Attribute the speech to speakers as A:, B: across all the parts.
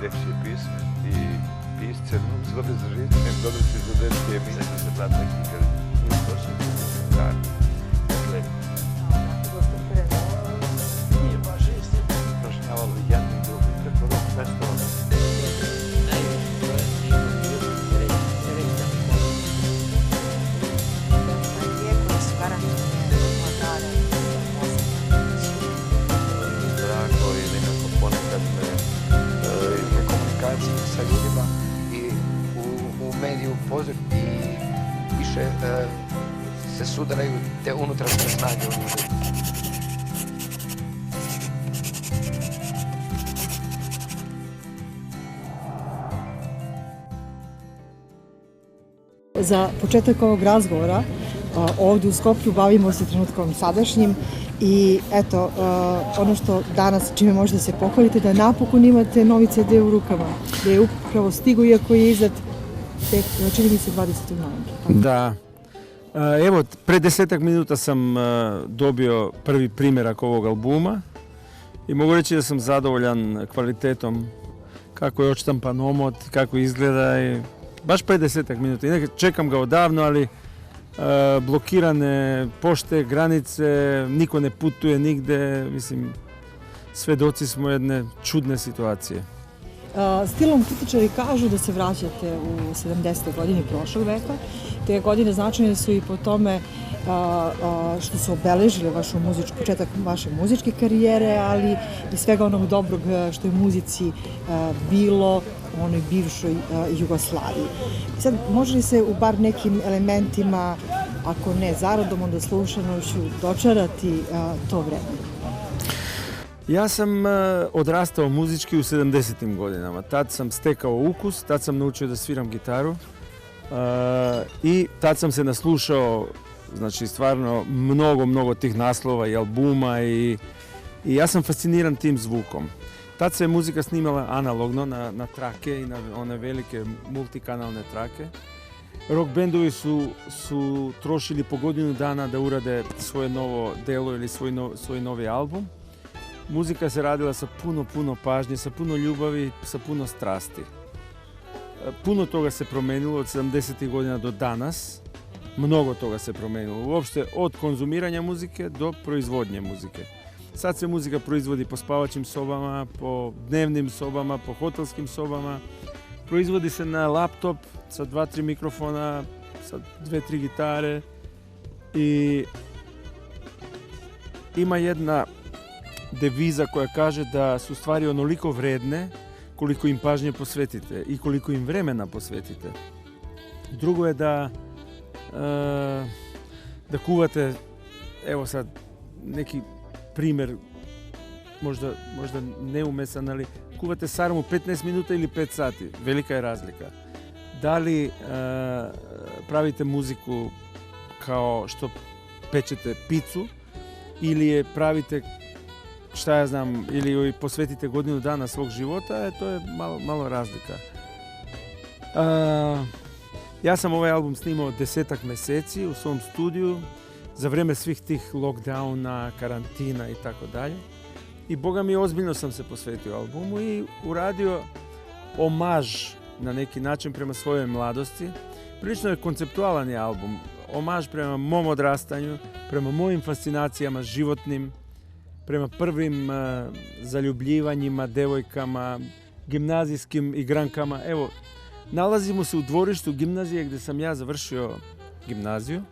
A: najlepše pisme i pisce mnogo se dobre za življenjem, dobre se za detske emisije, za brata knjiga, nije došao za kartu. Dakle, nije baš isto prašnjavalo jednim drugim, preko rock festivala.
B: Sa ljudima i u mediju poziv i više se sudaraju te unutrašnje snage u ljudi.
C: Za početak ovog razgovora ovdje u Skoplju bavimo se trenutkom sadašnjim i eto, ono što danas čime možete se pohvaliti da napokon imate novi CD u rukama, gdje je upravo stigo iako je izdat tek, čini mi se 20. novembra.
D: Da. Evo, pre 10 minuta sam dobio prvi primjerak ovog albuma i mogu reći da sam zadovoljan kvalitetom kako je odštampan omot, kako izgleda i baš pre 10 minuta. Inače, čekam ga odavno, ali blokirane pošte, granice, niko ne putuje nigde, mislim, svedoci smo jedne čudne situacije.
C: Stilom kritičari kažu da se vraćate u 70. godini prošlog veka. Te godine značajne su i po tome što su obeležile početak vaše muzičke karijere, ali i svega onog dobrog što je u muzici bilo u onoj bivšoj Jugoslaviji. Sad, može li se u bar nekim elementima, ako ne zaradom, onda slušanošću, dočarati to vreme?
D: Ja sam odrastao muzički u 70. godinama. Tad sam stekao ukus, tad sam naučio da sviram gitaru i tad sam se naslušao, znači stvarno mnogo tih naslova i albuma i ja sam fasciniran tim zvukom. Tad se je muzika snimala analogno na trake i na one velike multikanalne trake. Rock bendovi su trošili po godinu dana da urade svoje novo delo ili svoj novi album. Muzika se radila sa puno pažnje, sa puno ljubavi, sa puno strasti. Puno toga se promenilo od 70. godina do danas. Mnogo toga se promenilo. Uopšte od konzumiranja muzike do proizvodnje muzike. Sad se muzika proizvodi po spavaćim sobama, po dnevnim sobama, po hotelskim sobama. Proizvodi se na laptop sa 2-3 mikrofona, sa 2-3 gitare. I ima jedna deviza koja kaže da su stvari onoliko vredne koliko im pažnje posvetite i koliko im vremena posvetite. Drugo je da kuvate, evo sad neki primjer, možda neumesan, ali kuvate sarmu 15 minuta ili 5 sati. Velika je razlika. Da li pravite muziku kao što pečete picu ili je pravite, šta ja znam, ili joj posvetite godinu dana svog života, to je malo razlika. Ja sam ovaj album snimao 10 mjeseci u svom studiju za vrijeme svih tih lockdowna, karantina i tako dalje. I boga mi, ozbiljno sam se posvetio albumu i uradio omaž na neki način prema svojoj mladosti. Prilično je konceptualan je album. Omaž prema mom odrastanju, prema mojim fascinacijama životnim, prema prvim zaljubljivanjima, devojkama, gimnazijskim igrankama. Evo, nalazimo se u dvorištu gimnazije gdje sam ja završio gimnaziju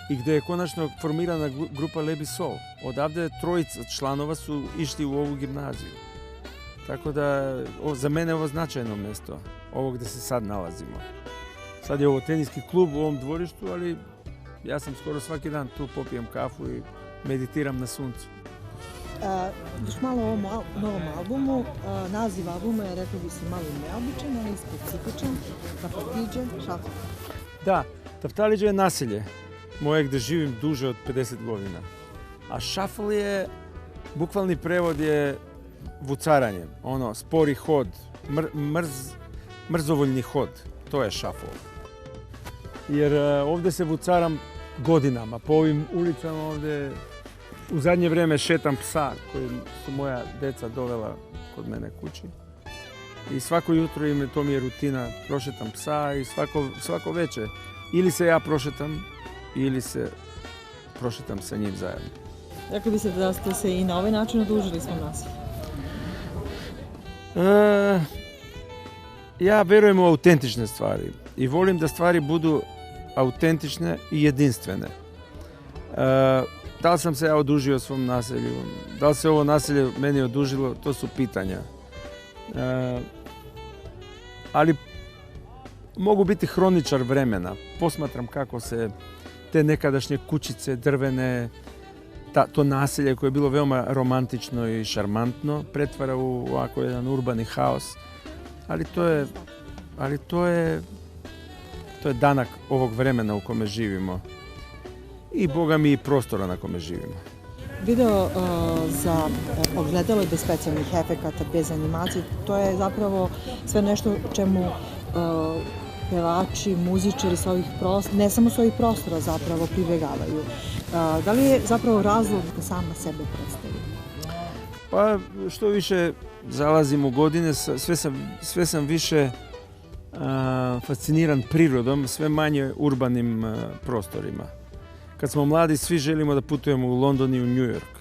D: i gdje je konačno formirana grupa Lebi Sol. Odavde 3 članova su išli u ovu gimnaziju. Tako da za mene je ovo značajno mjesto, ovo gdje se sad nalazimo. Sad je ovo teniski klub u ovom dvorištu, ali ja sam skoro svaki dan tu, popijem kafu i meditiram na suncu.
C: Još malo o ovom novom albumu. Naziv albuma je, rekao bi se, malo neobičan, ali specifičan. Taftalidže, šafl.
D: Da, Taftalidže je naselje moje gdje živim duže od 50 godina. A šafl je, bukvalni prevod je vucaranje, spori hod, mrzovoljni hod. To je šafl. Jer ovdje se vucaram godinama. Po ovim ulicama ovdje u zadnje vrijeme šetam psa koji su moja deca dovela kod mene kući. I svako jutro to mi je rutina, prošetam psa i svako večer. Ili se ja prošetam, ili se prošetam sa njim zajedno.
C: Rekli biste da ste se i na ovaj način odužili svom nasilju?
D: Ja verujem u autentične stvari i volim da stvari budu autentične i jedinstvene. Da li sam se ja odužio svom nasilju, da li se ovo nasilje meni odužilo, to su pitanja. Ali mogu biti hroničar vremena. Posmatram kako se te nekadašnje kućice drvene, to naselje koje je bilo veoma romantično i šarmantno pretvara u ovako jedan urbani haos. Ali to je danak ovog vremena u kome živimo i Boga mi i prostora na kome živimo.
C: Video za ogledalo bez specijalnih efekata, bez animacije, to je zapravo sve nešto čemu pevači, muzičari s ovih prostora, ne samo s ovih prostora zapravo pribegavaju. Da li je zapravo razlog da sama sebe predstavi?
D: Pa što više zalazim u godine, sve sam više fasciniran prirodom, sve manje urbanim prostorima. Kad smo mladi, svi želimo da putujemo u London i u New York.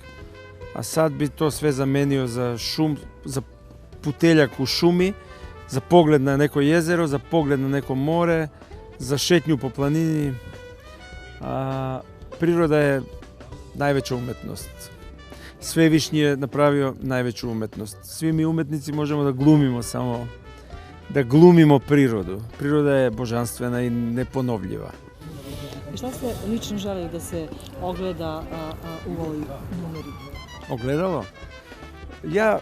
D: A sad bi to sve zamenio za puteljak u šumi, za pogled na neko jezero, za pogled na neko more, za šetnju po planini. Priroda je najveća umetnost. Svevišnji je napravio najveću umetnost. Svi mi umetnici možemo da glumimo samo, da glumimo prirodu. Priroda je božanstvena i neponovljiva.
C: I šta ste lično želeli da se ogleda u ovoj numeri?
D: Ogledalo? Ja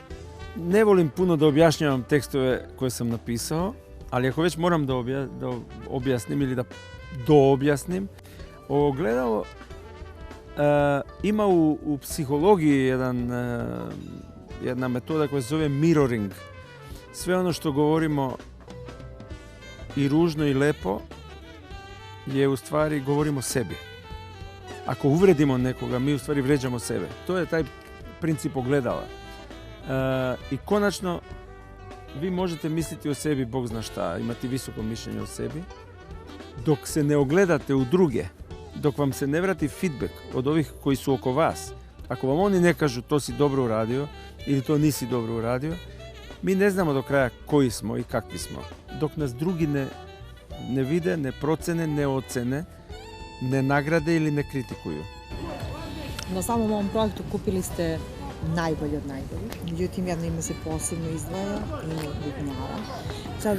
D: ne volim puno da objašnjavam tekstove koje sam napisao, ali ako već moram da objasnim ili da doobjasnim, ogledalo ima u psihologiji jedna metoda koja se zove mirroring. Sve ono što govorimo i ružno i lepo je u stvari govorimo sebi. Ako uvredimo nekoga, mi u stvari vređamo sebe. To je taj princip ogledala. I konačno, vi možete misliti o sebi, Bog zna šta, imati visoko mišljenje o sebi, dok se ne ogledate u druge, dok vam se ne vrati feedback od ovih koji su oko vas. Ako vam oni ne kažu to si dobro uradio ili to nisi dobro uradio, mi ne znamo do kraja koji smo i kakvi smo. Dok nas drugi ne vide, ne procene, ne ocene, ne nagrade ili ne kritikuju.
C: Na samom ovom projektu kupili ste najbolje od najboljih. Međutim, jedno ime se posebno izdvaja, ime bubnjara. Sad,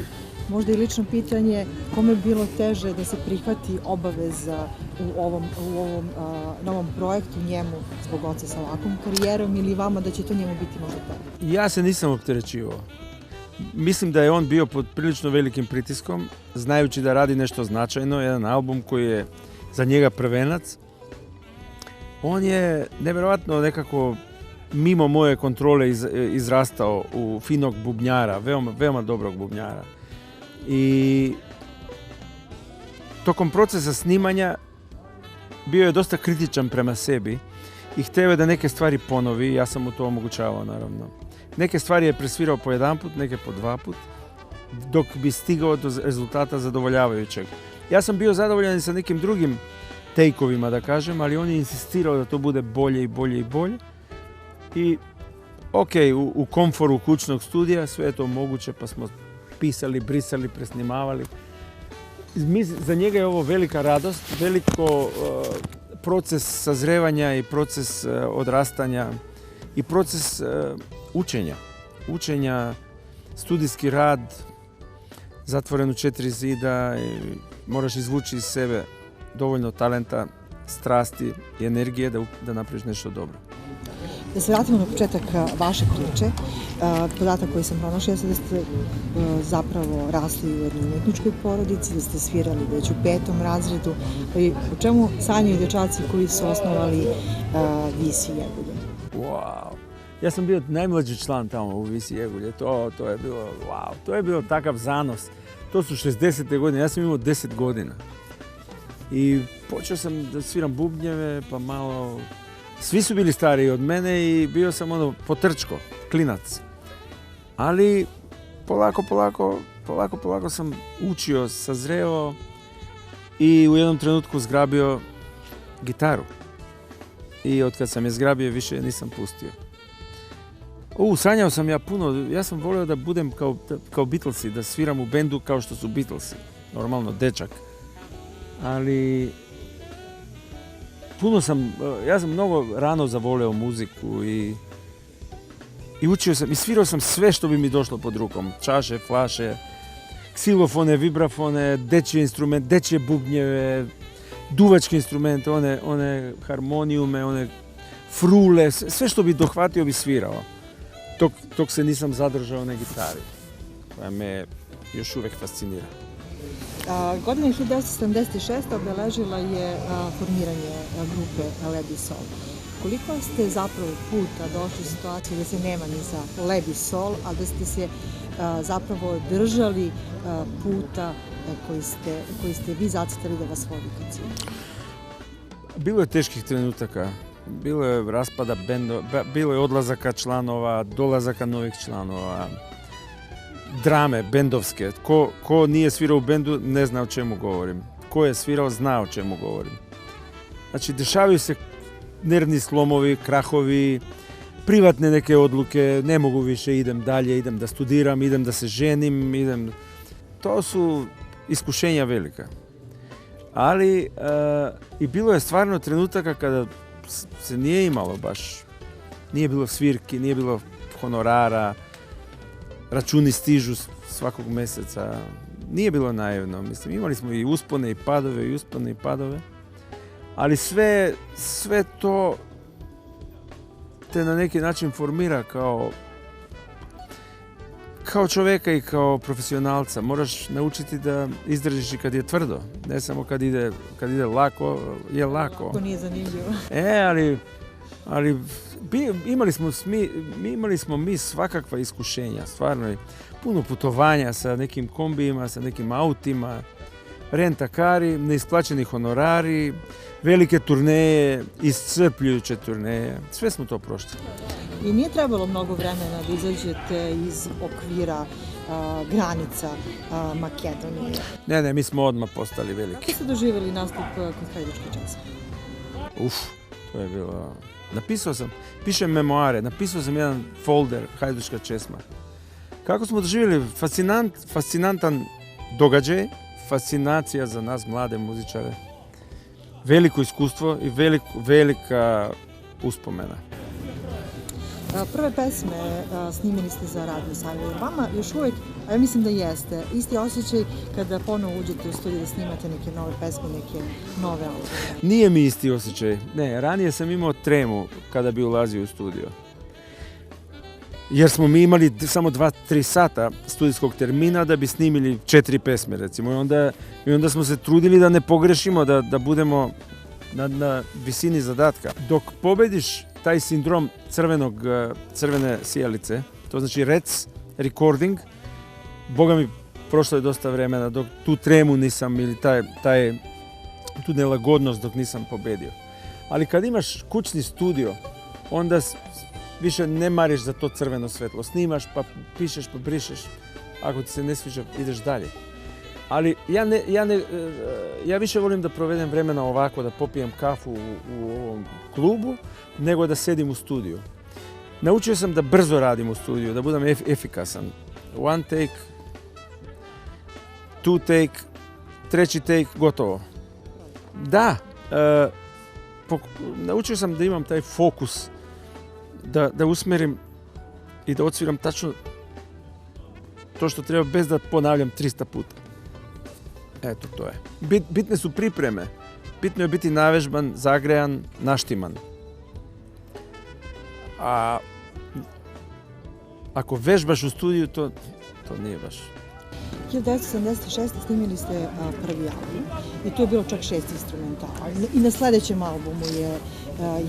C: možda i lično pitanje, kome je bilo teže da se prihvati obaveza u ovom novom projektu njemu zbog oca sa ovakvom karijerom ili vama da će to njemu biti možda teže?
D: Ja se nisam opterećivao. Mislim da je on bio pod prilično velikim pritiskom, znajući da radi nešto značajno, jedan album koji je za njega prvenac. On je nevjerojatno nekako mimo moje kontrole izrastao u finog bubnjara, veoma dobrog bubnjara. I tokom procesa snimanja bio je dosta kritičan prema sebi i hteo je da neke stvari ponovi, ja sam mu to omogućavao naravno. Neke stvari je presvirao po jedan put, neke po dva put, dok bi stigao do rezultata zadovoljavajućeg. Ja sam bio zadovoljan i sa nekim drugim take-ovima, da kažem, ali on je insistirao da to bude bolje i bolje i bolje. I u komforu kućnog studija sve je to moguće, pa smo pisali, brisali, presnimavali. Za njega je ovo velika radost, veliko proces sazrevanja i proces odrastanja i proces učenja, studijski rad, zatvoren u 4 zida i moraš izvući iz sebe dovoljno talenta, strasti i energije da napraviš nešto dobro.
C: Da se vratimo na početak vaše priče, podatak koji sam pronašla je da ste zapravo rasli u jednoj umetničkoj porodici, da ste svirali već u 5. razredu. O čemu sanjaju dječaci koji su osnovali Vis i Jegulje?
D: Wow. Ja sam bio najmlađi član tamo u Vis i Jegulje. To je bilo wow. To je bilo takav zanos. To su 60. godine, ja sam imao 10 godina. I počeo sam da sviram bubnjeve, pa malo... Svi su bili stariji od mene i bio sam potrčko, klinac. Ali polako sam učio, sazreo i u jednom trenutku zgrabio gitaru. I od kad sam je zgrabio više nisam pustio. Sanjao sam ja puno, ja sam volio da budem kao Beatlesi, da sviram u bendu kao što su Beatlesi. Normalno, dečak. Ali ja sam mnogo rano zavoleo muziku i učio sam i svirao sam sve što bi mi došlo pod rukom. Čaše, flaše, ksilofone, vibrafone, dečje instrumente, dečje bubnjeve, duvačke instrumente, one harmonijume, one frule, sve što bi dohvatio bi svirao. Dok se nisam zadržao na gitari, koja me još uvijek fascinira.
C: Godina 1976. obeležila je formiranje grupe Led i Sol. Koliko ste zapravo puta došli u situaciju da se nema ni za Led i Sol, a da ste se zapravo držali puta koji ste vi zacrtali da vas vodi ka cilju?
D: Bilo je teških trenutaka. Bilo je raspada benda, bilo je odlazaka članova, dolazaka novih članova, drame bendovske. Ko nije svirao u bendu ne zna o čemu govorim. Ko je svirao zna o čemu govorim. Znači, dešavaju se nervni slomovi, krahovi, privatne neke odluke, ne mogu više, idem dalje, idem da studiram, idem da se ženim, To su iskušenja velika. Ali i bilo je stvarno trenutaka kada se nije imalo baš, nije bilo svirki, nije bilo honorara, računi stižu svakog mjeseca, nije bilo naivno. Mislim, imali smo i uspone i padove, ali sve to te na neki način formira kao čovjeka i kao profesionalca. Moraš naučiti da izdržiš i kad je tvrdo, ne samo kad ide lako, je lako.
C: To nije zanimljivo.
D: Ali imali smo mi svakakva iskušenja, stvarno. Puno putovanja sa nekim kombijima, sa nekim autima, rentakari, neisplaćeni honorari, velike turneje, iscrpljujuće turneje. Sve smo to prošli.
C: I nije trebalo mnogo vremena da izađete iz okvira granica Makedonije.
D: Ne, mi smo odmah postali veliki.
C: Kako ste doživjeli nastup kod Hajdučke česme?
D: To je bilo... pišem memoare, napisao sam jedan folder Hajdučka česma. Kako smo doživjeli fascinantan događaj, fascinacija za nas mlade muzičare, veliko iskustvo i velika uspomena.
C: Prve pesme snimili ste za Radio Sarajevo. Vama još uvijek, a ja mislim da jeste, isti osjećaj kada ponovo uđete u studiju da snimate neke nove pesme, neke nove albume.
D: Nije mi isti osjećaj. Ne, ranije sam imao tremu kada bi ulazio u studio. Jer smo mi imali samo 2-3 sata studijskog termina da bi snimili 4 pesme, recimo. I onda smo se trudili da ne pogrešimo, da budemo na visini zadatka. Dok pobediš taj sindrom crvene sijalice, to znači recording, Boga mi, prošlo je dosta vremena dok tu tremu nisam, ili tu nelagodnost dok nisam pobedio. Ali kad imaš kućni studio, onda više ne mariš za to crveno svetlo. Snimaš, pa pišeš, pa brišeš. Ako ti se ne sviđa, ideš dalje. Ali ja više volim da provedem vremena ovako, da popijem kafu u ovom klubu, nego da sedim u studiju. Naučio sam da brzo radim u studiju, da budem efikasan. 1 take, 2 take, 3 take, gotovo. Da, naučio sam da imam taj fokus, da usmerim i da odsviram tačno to što treba bez da ponavljam 300 puta. Eto, to je. Bitne su pripreme. Bitno je biti navežban, zagrejan, naštiman. A ako vežbaš u studiju, to nije baš.
C: 1976. snimili ste prvi album i tu je bilo čak 6 instrumentala. I na sljedećem albumu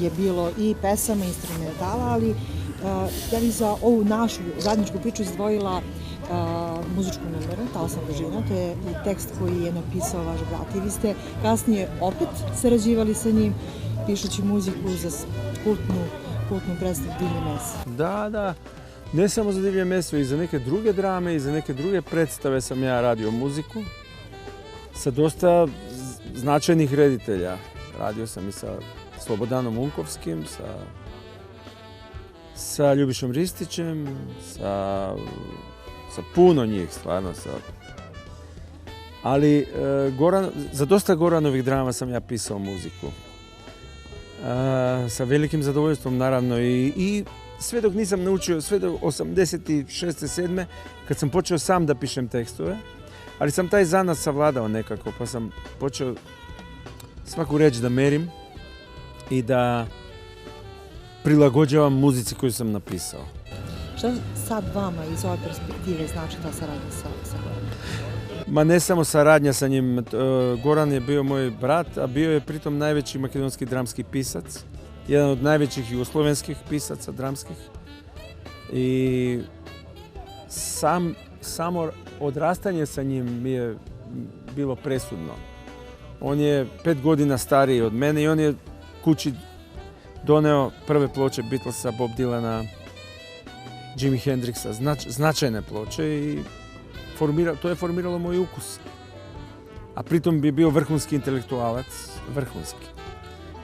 C: je bilo i pesama, instrumentala, ali ja bih za ovu našu zajedničku priču izdvojila muzičku numeru, Talasna dužina, to je tekst koji je napisao vaš brat i vi ste kasnije opet sarađivali sa njim, pišući muziku za kultnu predstavu Divlji mes.
D: Da. Ne samo za Divlje meso, i za neke druge drame i za neke druge predstave sam ja radio muziku sa dosta značajnih reditelja. Radio sam i sa Slobodanom Unkovskim, sa Ljubišom Ristićem, sa puno njih stvarno. Ali za dosta Goranovih drama sam ja pisao muziku. Sa velikim zadovoljstvom naravno i sve dok nisam naučio, sve do 86. 7. kad sam počeo sam da pišem tekstove, ali sam taj zanat savladao nekako, pa sam počeo svaku reč da merim i da prilagođavam muzici koju sam napisao.
C: Šta sad vama iz ove perspektive znači ta saradnja sa Goranom?
D: Ma ne samo saradnja sa njim, Goran je bio moj brat, a bio je pritom najveći makedonski dramski pisac, jedan od najvećih jugoslovenskih pisaca dramskih. I samo odrastanje sa njim mi je bilo presudno. On je 5 godina stariji od mene i on je kući doneo prve ploče Beatlesa, Bob Dylana, Jimi Hendrixa, značajne ploče i to je formiralo moj ukus. A pritom bi bio vrhunski intelektualac, vrhunski.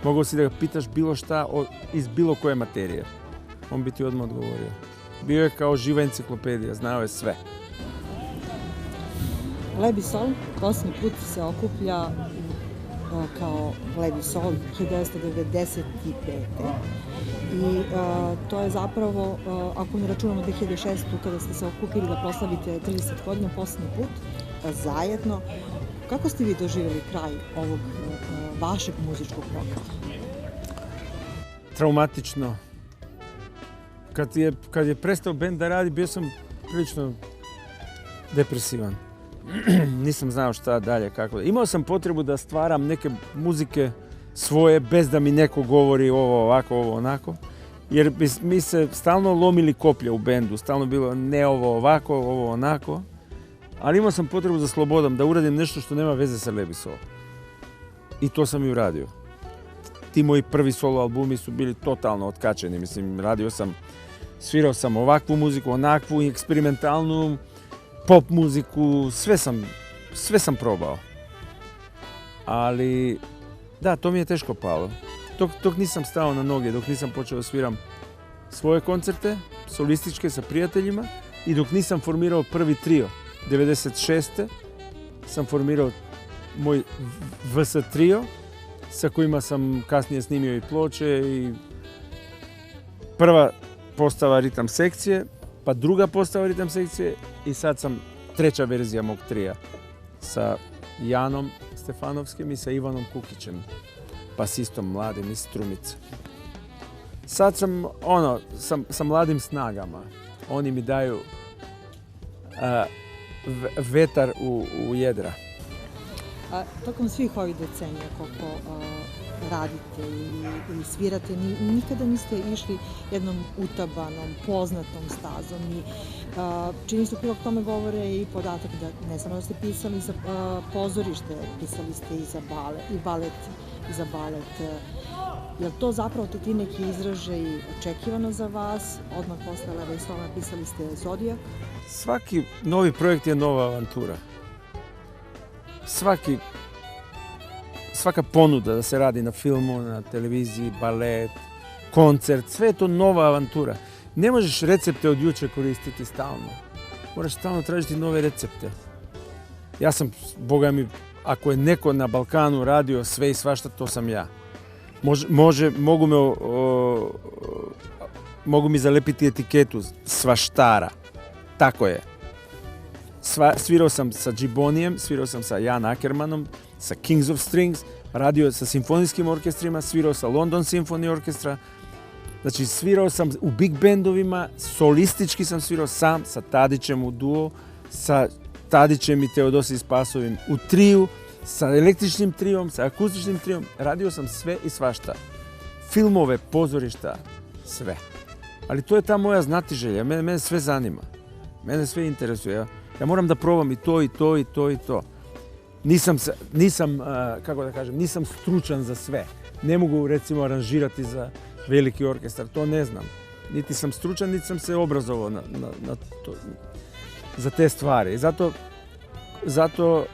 D: Mogao si da ga pitaš bilo šta iz bilo koje materije. On bi ti odmah odgovorio. Bio je kao živa enciklopedija, znao je sve.
C: Lebi Sol posljednji put se okuplja kao Lebi Sol 1995. I to je zapravo, ako ne računamo 2006. kada ste se okupili da proslavite 30 godina posljednji put zajedno, kako ste vi doživjeli kraj ovog vašeg muzičkog roka?
D: Traumatično. Kad je prestao bend da radi, bio sam prilično depresivan. Nisam znao šta dalje, kako. Imao sam potrebu da stvaram neke muzike svoje bez da mi neko govori ovo ovako, ovo onako. Jer bi mi se stalno lomili koplje u bendu, stalno bilo ne ovo ovako, ovo onako. Ali imao sam potrebu za slobodom, da uradim nešto što nema veze sa Lebi Sol. I to sam i uradio. Ti moji prvi solo albumi su bili totalno otkačeni. Mislim, svirao sam ovakvu muziku, onakvu, eksperimentalnu, pop muziku, sve sam probao. Ali, da, to mi je teško palo. Dok nisam stao na noge, dok nisam počeo da sviram svoje koncerte, solističke sa prijateljima i dok nisam formirao prvi trio. 96. sam formirao moj VS trio sa kojima sam kasnije snimio i ploče i prva postava ritam sekcije, pa druga postava ritam sekcije i sad sam treća verzija mog trija sa Janom Stefanovskim i sa Ivanom Kukićem, basistom mladim iz Strumice. Sad sam sa mladim snagama. Oni mi daju vetar u jedra.
C: Tokom svih ovih decenija koliko radite i svirate, nikada niste išli jednom utabanom, poznatom stazom. Čini se u prilog tome govore i podatak da ne samo da ste pisali za pozorište, pisali ste i za balet. Je li to zapravo ti neki izražaj očekivano za vas? Odmah posle Leba Sola napisali ste Zodijak.
D: Svaki novi projekt je nova avantura. Svaka ponuda da se radi na filmu, na televiziji, balet, koncert, sve je to nova avantura. Ne možeš recepte od juče koristiti stalno. Moraš stalno tražiti nove recepte. Ja sam, boga mi, ako je neko na Balkanu radio sve i svašta, to sam ja. Mogu mi zalepiti etiketu svaštara. Tako je. Svirao sam sa Džibonijem, svirao sam sa Jan Ackermanom, sa Kings of Strings, radio sa simfonijskim orkestrima, svirao sa London Symphony Orchestra. Znači, svirao sam u big bandovima, solistički sam svirao sam, sa Tadićem u duo, sa Tadićem i Teodosi Spasovim u triju, sa električnim trijom, sa akustičnim trijom. Radio sam sve i svašta. Filmove, pozorišta, sve. Ali to je ta moja znatiželja, mene sve zanima. Mene sve interesuje. Ja moram da probam i to, i to, i to, i to. Nisam stručan za sve. Ne mogu, recimo, aranžirati za veliki orkestar, to ne znam. niti sam stručan, niti sam se obrazovao na to, za te stvari. Zato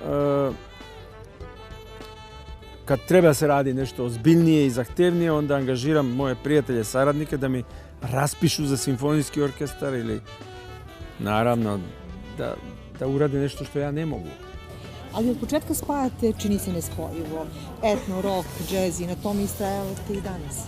D: kad treba se radi nešto ozbiljnije i zahtevnije, onda angažiram moje prijatelje, saradnike da mi raspišu za simfonijski orkestar ili naravno da urade nešto što ja ne mogu.
C: Ali od početka spajate, čini se nespojivo, etno, rock, džez i na tom istrajavate i danas.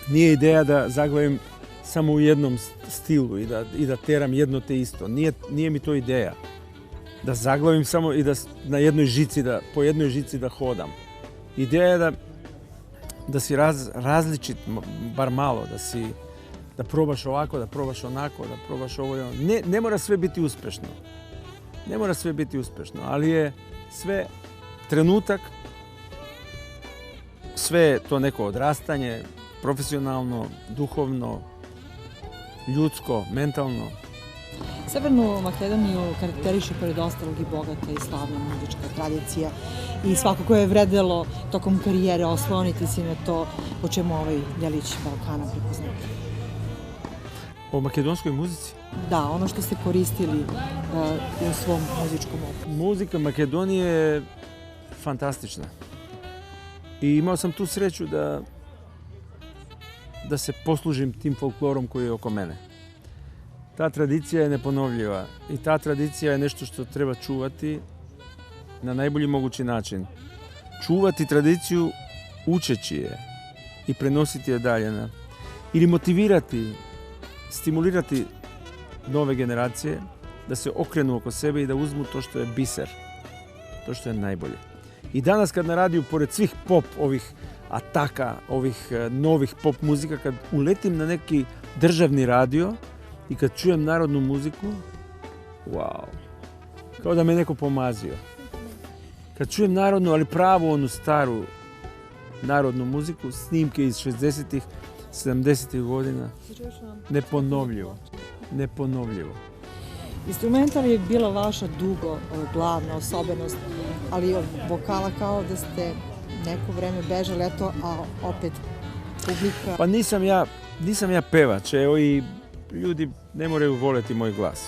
D: Nije ideja da zaglavim samo u jednom stilu i da teram jedno te isto. Nije mi to ideja. Da zaglavim samo i da na jednoj žici, po jednoj žici da hodam. Ideja je da si različit, bar malo, da probaš ovako, da probaš onako, da probaš ovo i ono. Ne mora sve biti uspješno. Ne mora sve biti uspješno, ali je sve trenutak, sve je to neko odrastanje, profesionalno, duhovno, ljudsko, mentalno.
C: Severnu Makedoniju karakteriše pored ostalog i bogata i slavna muzička tradicija i svakako je vredelo tokom karijere osloniti se na to po čemu ovaj delić Balkana prepoznat.
D: O makedonskoj muzici?
C: Da, ono što ste koristili u svom muzičkom opusu.
D: Muzika Makedonije je fantastična. I imao sam tu sreću da se poslužim tim folklorom koji je oko mene. Ta tradicija je neponovljiva i ta tradicija je nešto što treba čuvati na najbolji mogući način. Čuvati tradiciju učeći je i prenositi je dalje. Ili motivirati, stimulirati nove generacije da se okrenu oko sebe i da uzmu to što je biser, to što je najbolje. I danas kad na radiju, pored svih pop ovih ataka, ovih novih pop muzika, kad uletim na neki državni radio i kad čujem narodnu muziku, wow, kao da me neko pomazio. Kad čujem narodnu, ali pravu onu staru narodnu muziku, snimke iz 60-ih, 70-ih godina, neponovljivo.
C: Instrumental je bila vaša dugo glavna osobenost, ali od vokala kao da ste neko vreme bežali, eto, a opet publika...
D: Pa nisam ja pevač, evo i ljudi ne moraju voljeti moj glas.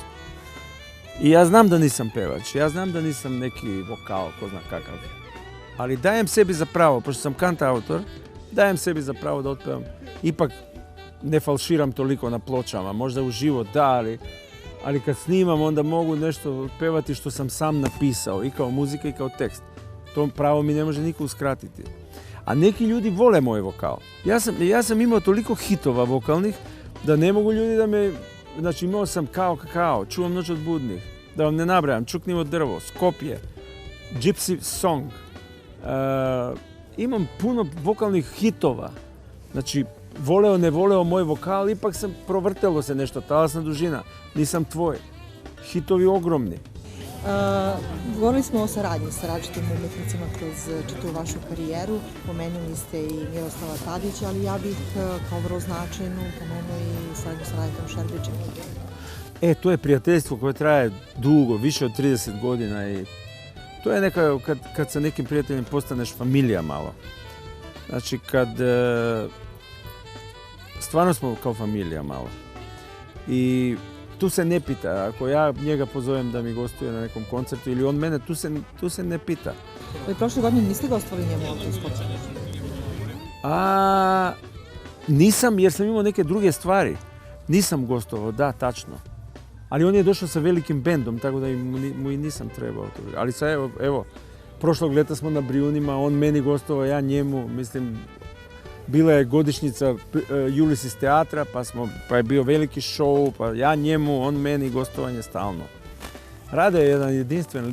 D: I ja znam da nisam pevač, ja znam da nisam neki vokal, ko zna kakav. Ali dajem sebi za pravo, pošto sam kantautor, dajem sebi za pravo da otpevam. Ipak ne falširam toliko na pločama, možda uživo da, ali kad snimam onda mogu nešto pevati što sam sam napisao, i kao muzika i kao tekst. To pravo mi ne može niko uskratiti. A neki ljudi vole moj vokal. Ja sam imao toliko hitova vokalnih da ne mogu ljudi da me... Znači imao sam Kao kakao, Čuvam noć od budnih, da vam ne nabrajam, Čuknivo drvo, Skopje, Gypsy Song. Imam puno vokalnih hitova. Znači, voleo, ne voleo moj vokal, ipak sam provrtelo se nešto, talasna dužina, Nisam tvoj. Hitovi ogromni.
C: Govorili smo o saradnji sa različitim umjetnicima kroz čitavu vašu karijeru. Pomenuli ste i Miroslava Tadića, ali ja bih kao vrlo značajnu pomenuo i saradnju sa Rajkom Šerbićem.
D: To je prijateljstvo koje traje dugo, više od 30 godina i to je neka, kad sa nekim prijateljem postaneš familija malo. Znači kad stvarno smo kao familija malo. I tu se ne pita, ako ja njega pozovem da mi gostuje na nekom koncertu ili on mene, tu se ne pita.
C: Prošle godine niste gostovali njemu ovdje u Skopju?
D: Nisam, jer sam imao neke druge stvari. Nisam gostovao, da, tačno. Ali on je došao sa velikim bendom, tako da mu i nisam trebao. Ali sad evo, prošlog leta smo na Brijunima, on meni gostovao, ja njemu, mislim, bila je godišnjica Ulysses teatra, pa je bio veliki show, pa ja njemu, on meni, gostovanje stalno. Rade je jedan jedinstven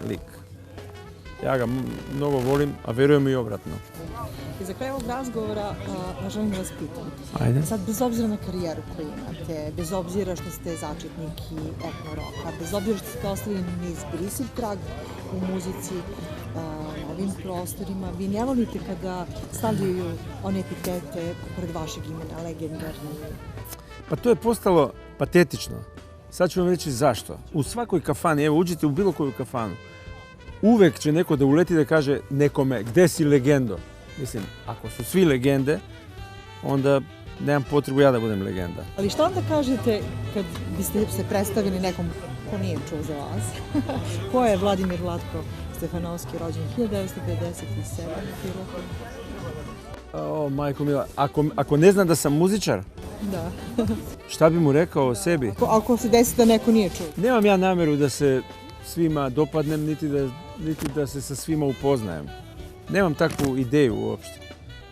D: lik. Ja ga mnogo volim, a vjerujem i obratno.
C: I za kraj ovog razgovora želim da vas pitam.
D: Ajde.
C: Sad, bez obzira na karijeru koju imate, bez obzira što ste začetnik i etno-roka, bez obzira što ste ostavili neizbrisiv trag u muzici, na ovim prostorima, vi ne volite kada stavljaju one epitete pored vašeg imena, legendarni?
D: Pa to je postalo patetično. Sad ću vam reći zašto. U svakoj kafani, evo uđite u bilo koju kafanu, uvek će neko da uleti da kaže nekome, gde si legendo? Mislim, ako su svi legende, onda nemam potrebu ja da budem legenda.
C: Ali šta onda kažete kad biste se predstavili nekom ko nije čuo za vas? Ko je Vladimir Vlatko Stefanovski, rođen 1957. bilo?
D: O, majko mila, ako ne zna da sam muzičar,
C: Da.
D: šta bi mu rekao o sebi?
C: Ako se desi da neko nije čuo.
D: Nemam ja namjeru da se svima dopadnem, niti da se sa svima upoznajem. Nemam takvu ideju uopšte.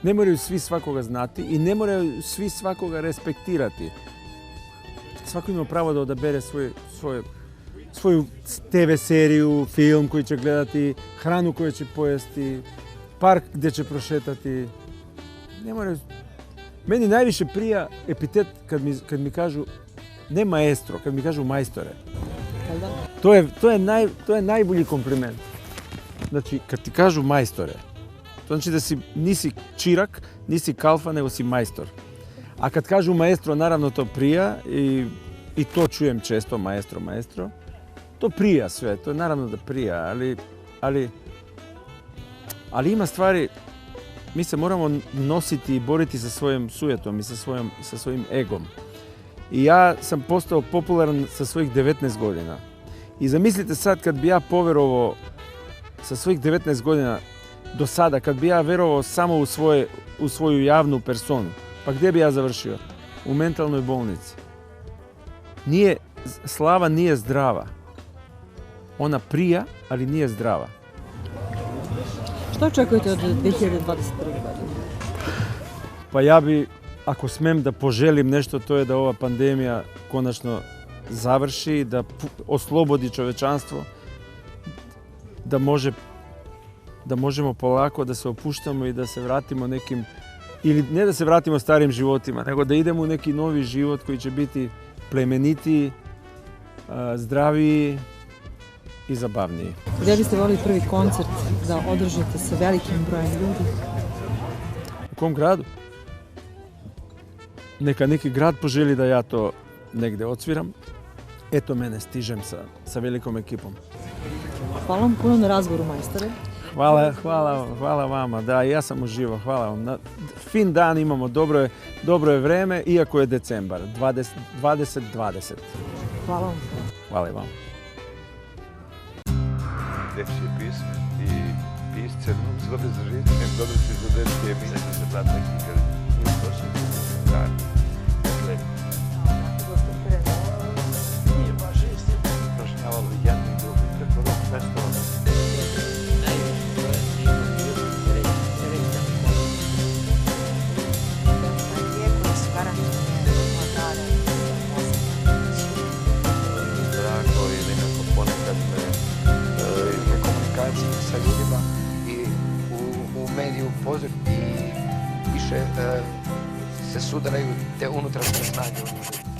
D: Ne moraju svi svakoga znati i ne moraju svi svakoga respektirati. Svako ima pravo da odabere svoju TV seriju, film koji će gledati, hranu koju će pojesti, park gdje će prošetati. Ne moraju... Meni najviše prija epitet kad mi kažu ne maestro, kad mi kažu majstore. To je najbolji kompliment. Znači, kad ti kažu majstore, to znači da nisi čirak, nisi kalfa, nego si majstor. A kad kažu maestro, naravno to prija i to čujem često, maestro. To prija sve, to je naravno da prija, ali ima stvari, mi se moramo nositi i boriti sa svojom sujetom i sa svojim egom. I ja sam postao popularan sa svojih 19 godina. I zamislite sad kad bi ja poverovao sa svojih 19 godina do sada, kad bi ja verovao samo u svoju javnu personu, pa gdje bi ja završio? U mentalnoj bolnici. Slava nije zdrava. Ona prija, ali nije zdrava.
C: Što očekujete od 2021. godine?
D: Pa ja bi, ako smem da poželim nešto, to je da ova pandemija konačno završi, da oslobodi čovečanstvo, da možemo polako da se opuštamo i da se vratimo nekim, ili ne da se vratimo starim životima, nego da idemo u neki novi život koji će biti plemenitiji, zdraviji i zabavniji.
C: Gdje biste volili prvi koncert da održite sa velikim brojem ljudi?
D: U kom gradu? Neka neki grad poželi da ja to negdje odsviram. Eto mene, stižem sa velikom ekipom.
C: Hvala vam puno na razgovoru, majstore.
D: Hvala vama. Da, ja sam uživao. Hvala vam. Fin dan imamo, dobro je vreme, iako je decembar, 2020.
C: Hvala vam.
D: Hvala i vam.
A: Dečije pisme i pisce, mnogo se dobre za žitke, dobre se za dečke, mislim se brat neki kad nije došao u dan. Dakle, nije baš isti. Prošnjavalo jednim drugim, preko rok festivala. Drago i nekako ponekad me komunikacije sa ljudima i u mediju poziv i više se sudaraju te unutrašnje snage u ljudi.